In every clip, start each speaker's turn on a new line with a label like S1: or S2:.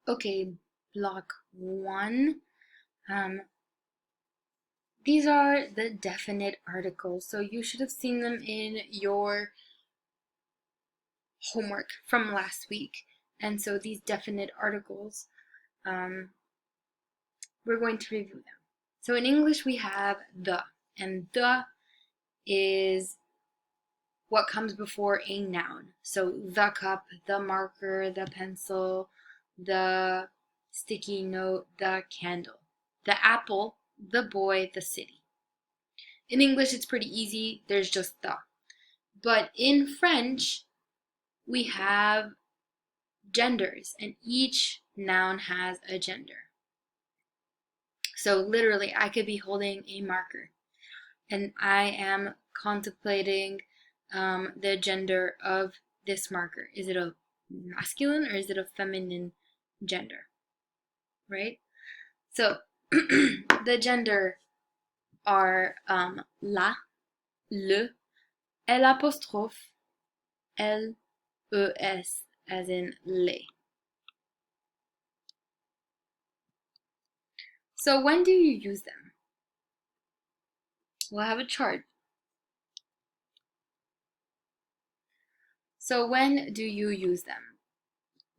S1: Okay, block one. These are the definite articles, so you should have seen them in your homework from last week. And so these definite articles, um, we're going to review them. So in English we have the, and the is what comes before a noun. So the cup, the marker, the pencil, the sticky note, the candle, the apple, the boy, the city. In English it's pretty easy, there's just the. But in French, we have genders, and each noun has a gender. So literally, I could be holding a marker, and I am contemplating the gender of this marker. Is it a masculine or is it a feminine gender? Right? So the gender are la, le, l'apostrophe, l, es, as in les. So when do you use them? We'll have a chart. So when do you use them?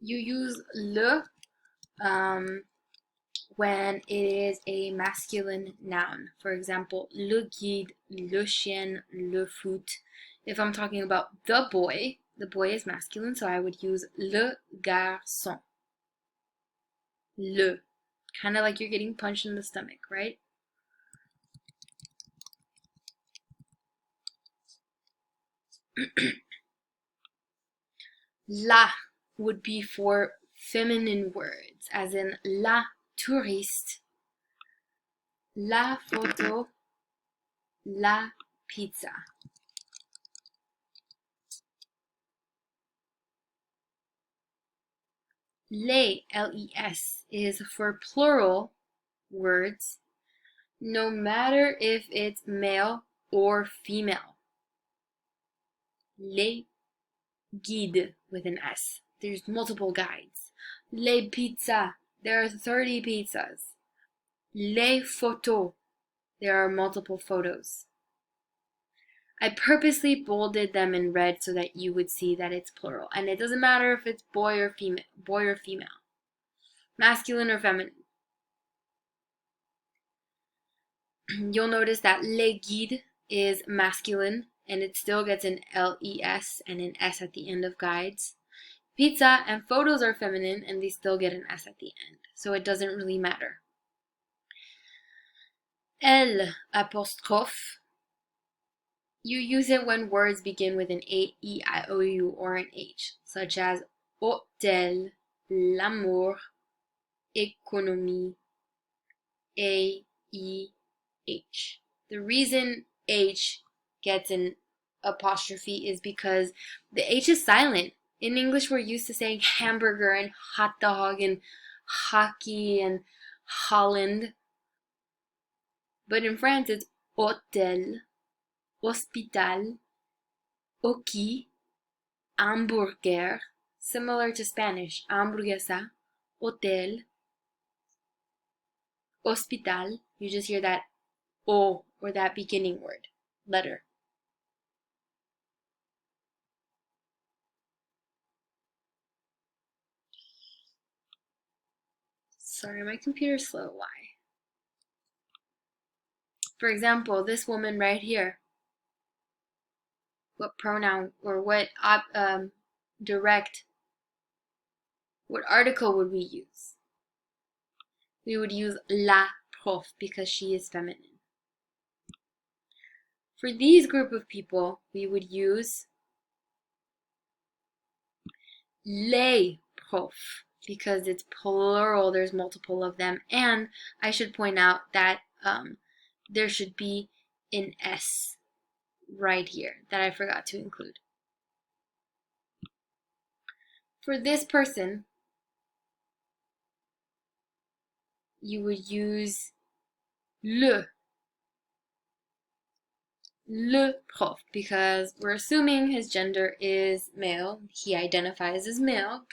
S1: You use le when it is a masculine noun. For example, le guide, le chien, le foot. If I'm talking about the boy is masculine, so I would use le garçon. Le. Kind of like you're getting punched in the stomach, right? La would be for feminine words, as in la touriste, la photo, la pizza. Les, les, is for plural words, no matter if it's male or female. Les guides with an S. There's multiple guides. Les pizzas. There are 30 pizzas. Les photos. There are multiple photos. I purposely bolded them in red so that you would see that it's plural. And it doesn't matter if it's boy or female, masculine or feminine. You'll notice that les guides is masculine and it still gets an les and an s at the end of guides. Pizza and photos are feminine and they still get an s at the end. So it doesn't really matter. L apostrophe. You use it when words begin with an A, E, I, O, U, or an H, such as hôtel, l'amour, économie, A, E, H. The reason H gets an apostrophe is because the H is silent. In English, we're used to saying hamburger and hot dog and hockey and Holland. But in France, it's hôtel, hospital, hockey, hamburger, similar to Spanish, hamburguesa, hotel, hospital. You just hear that O or that beginning word, letter. Sorry, my computer's slow. Why? For example, this woman right here. What pronoun or what what article would we use? We would use la prof because she is feminine. For these group of people, we would use les profs because it's plural, there's multiple of them. And I should point out that there should be an S right here that I forgot to include. For this person, you would use le prof because we're assuming his gender is male. He identifies as male.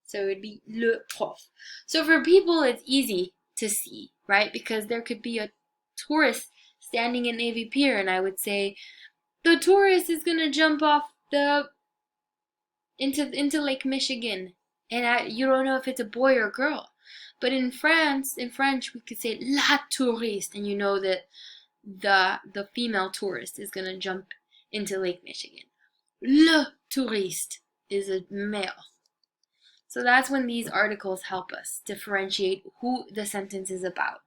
S1: So it would be le prof. So for people, it's easy to see, right? Because there could be a tourist standing in Navy Pier, and I would say, the tourist is gonna jump off the into Lake Michigan, and you don't know if it's a boy or a girl. But in French, we could say la touriste, and you know that the female tourist is gonna jump into Lake Michigan. Le touriste is a male. So that's when these articles help us differentiate who the sentence is about.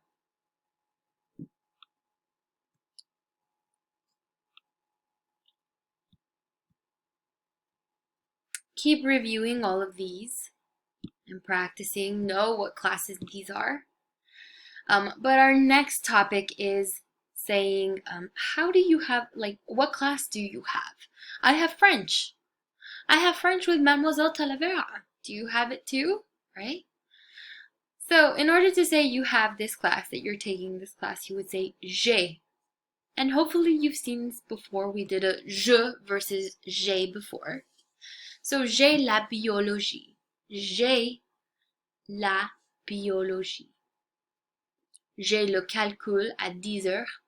S1: Keep reviewing all of these and practicing. Know what classes these are. But our next topic is saying, how do you have, like, what class do you have? I have French. I have French with Mademoiselle Talavera. Do you have it too? Right? So in order to say you have this class, that you're taking this class, you would say j'ai. And hopefully you've seen this before. We did a je versus j'ai before. So j'ai la biologie. J'ai la biologie. J'ai le calcul at 10 heures.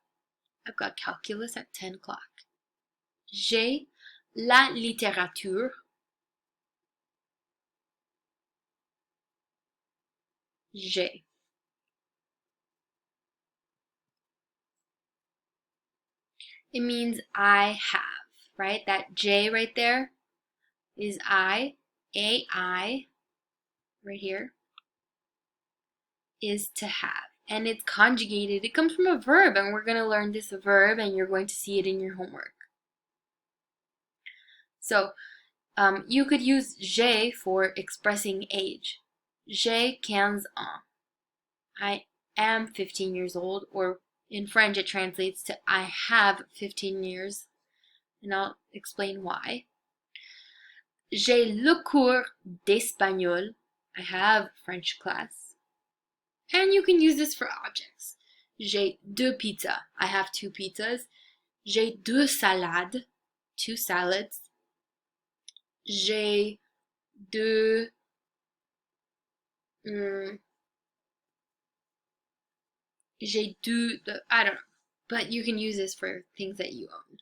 S1: I've got calculus at 10 o'clock. J'ai la littérature. J'ai. It means I have, right? That J right there is I. A-I, right here, is to have. And it's conjugated. It comes from a verb, and we're going to learn this verb, and you're going to see it in your homework. So, you could use j'ai for expressing age. J'ai 15 ans. I am 15 years old, or in French it translates to I have 15 years, and I'll explain why. J'ai le cours d'espagnol. I have French class. And you can use this for objects. J'ai deux pizzas. I have 2 pizzas. J'ai deux salades. 2 salads. J'ai deux I don't know, but you can use this for things that you own.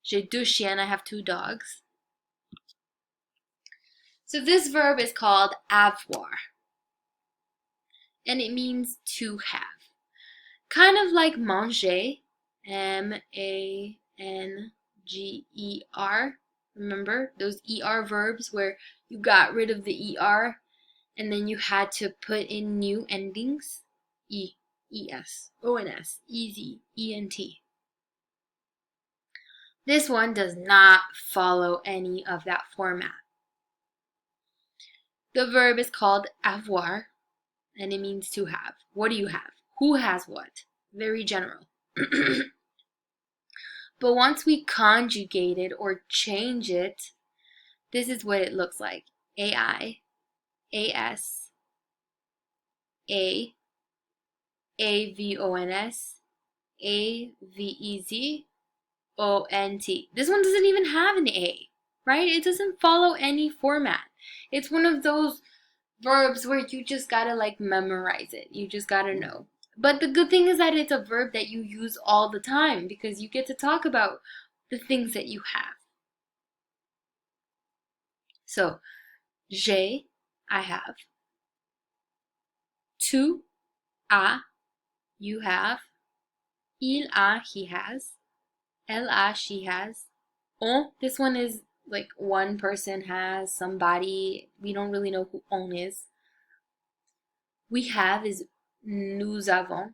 S1: J'ai deux chiens. I have 2 dogs. So this verb is called avoir, and it means to have. Kind of like manger, M-A-N-G-E-R. Remember those ER verbs where you got rid of the ER and then you had to put in new endings? E, E-S, O-N-S, easy, E-N-T. This one does not follow any of that format. The verb is called avoir, and it means to have. What do you have? Who has what? Very general. But once we conjugate it or change it, this is what it looks like. A-I, A-S, A, A-V-O-N-S, A-V-E-Z, O-N-T. This one doesn't even have an A, right? It doesn't follow any format. It's one of those verbs where you just gotta like memorize it. You just gotta know. But the good thing is that it's a verb that you use all the time because you get to talk about the things that you have. So, j'ai, I have. Tu as, you have. Il a, he has. Elle a, she has. On, this one is like one person has, somebody. We don't really know who on is. We have is nous avons.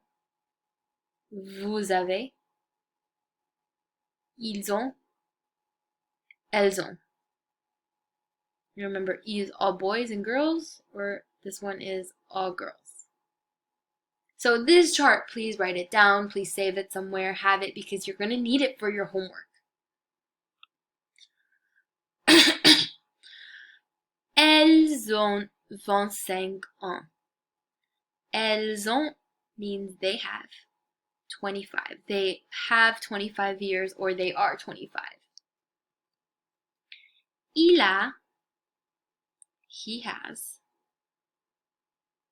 S1: Vous avez. Ils ont. Elles ont. You remember, is all boys and girls, or this one is all girls. So this chart, please write it down. Please save it somewhere. Have it because you're going to need it for your homework. Elles ont 25 ans. Elles ont means they have 25. They have 25 years, or they are 25. Il a, He has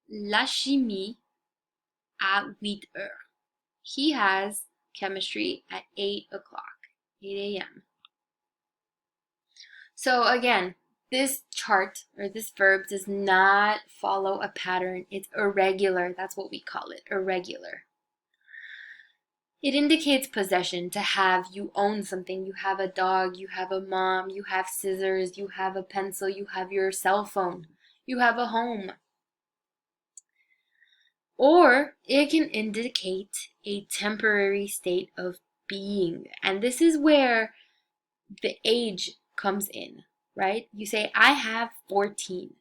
S1: la chimie à 8 heures. He has chemistry at 8 o'clock, 8 a.m. So again, this chart or this verb does not follow a pattern. It's irregular. That's what we call it, irregular. It indicates possession, to have. You own something. You have a dog, you have a mom, you have scissors, you have a pencil, you have your cell phone, you have a home. Or it can indicate a temporary state of being. And this is where the age comes in, right? You say, I have 14.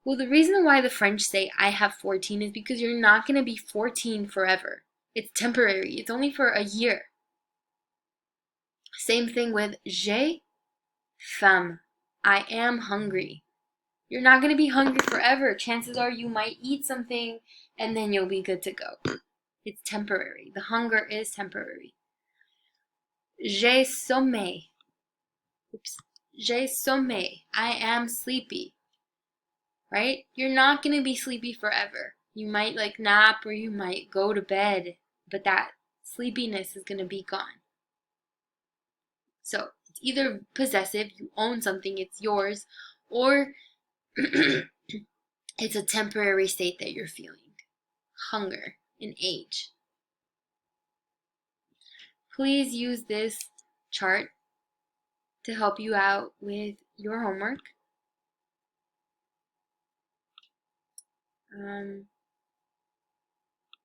S1: Well, the reason why the French say I have 14 is because you're not going to be 14 forever. It's temporary. It's only for a year. Same thing with j'ai faim. I am hungry. You're not going to be hungry forever. Chances are you might eat something and then you'll be good to go. It's temporary. The hunger is temporary. J'ai sommeil. Oops. J'ai sommeil. I am sleepy. Right? You're not going to be sleepy forever. You might like nap or you might go to bed, but that sleepiness is going to be gone. So it's either possessive, you own something, it's yours, or it's a temporary state that you're feeling. Hunger and age. Please use this chart to help you out with your homework.